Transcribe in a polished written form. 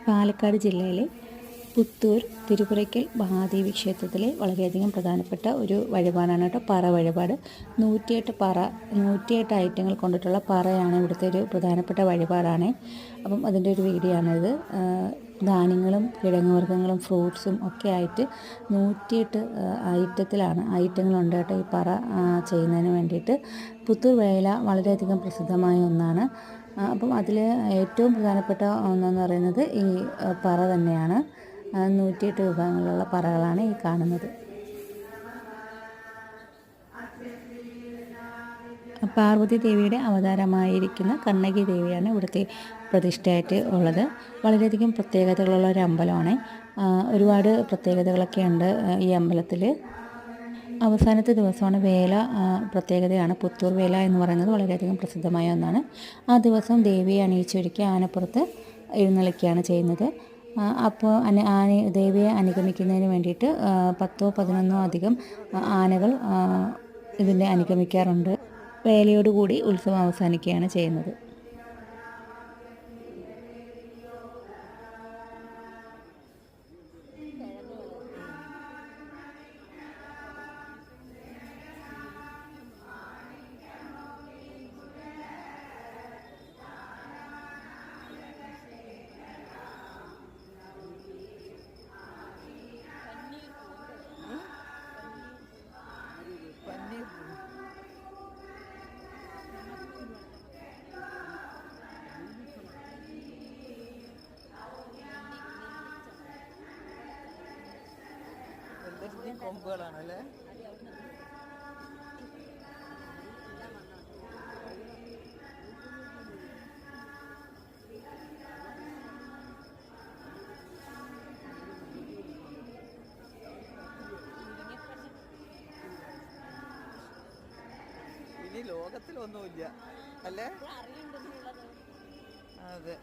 പാലക്കാട് ജില്ലയിലെ പുത്തൂർ തിരുപുരയ്ക്കൽ മഹാദേവി ക്ഷേത്രത്തിലെ വളരെയധികം പ്രധാനപ്പെട്ട ഒരു വഴിപാടാണ് കേട്ടോ പറ വഴിപാട്. 108 ഐറ്റങ്ങൾ കൊണ്ടിട്ടുള്ള പറയാണ് ഇവിടുത്തെ ഒരു പ്രധാനപ്പെട്ട വഴിപാടാണ്. അപ്പം അതിൻ്റെ ഒരു വീഡിയോ ആണിത്. ധാന്യങ്ങളും കിഴങ്ങുവർഗ്ഗങ്ങളും ഫ്രൂട്ട്സും ഒക്കെ ആയിട്ട് 108 ഐറ്റങ്ങളുണ്ട് കേട്ടോ ഈ പറ ചെയ്യുന്നതിന് വേണ്ടിയിട്ട്. പുത്തൂർ വേല വളരെയധികം പ്രസിദ്ധമായ ഒന്നാണ്. അപ്പം അതിൽ ഏറ്റവും പ്രധാനപ്പെട്ട ഒന്നെന്ന് പറയുന്നത് ഈ പറ തന്നെയാണ്. 108 വിഭാഗങ്ങളിലുള്ള പറകളാണ് ഈ കാണുന്നത്. പാർവതി ദേവിയുടെ അവതാരമായിരിക്കുന്ന കണ്ണകി ദേവിയാണ് ഇവിടുത്തെ പ്രതിഷ്ഠയായിട്ട് ഉള്ളത്. വളരെയധികം പ്രത്യേകതകളുള്ള ഒരു അമ്പലമാണ്. ഒരുപാട് പ്രത്യേകതകളൊക്കെ ഉണ്ട് ഈ അമ്പലത്തിൽ. അവസാനത്തെ ദിവസമാണ് വേല. പ്രത്യേകതയാണ് പുത്തൂർ വേല എന്ന് പറയുന്നത് വളരെയധികം പ്രസിദ്ധമായ ഒന്നാണ്. ആ ദിവസം ദേവിയെ അണിയിച്ചൊരുക്കി ആനപ്പുറത്ത് എഴുന്നള്ളിക്കുകയാണ് ചെയ്യുന്നത്. അപ്പോൾ ദേവിയെ അനുഗമിക്കുന്നതിന് വേണ്ടിയിട്ട് 10 or 11 അധികം ആനകൾ ഇതിനെ അനുഗമിക്കാറുണ്ട്. വേലയോടുകൂടി ഉത്സവം അവസാനിക്കുകയാണ് ചെയ്യുന്നത്. കൊമ്പുകളാണല്ലേ. ഇനി ലോകത്തിലൊന്നുമില്ല അല്ലേ. അതെ.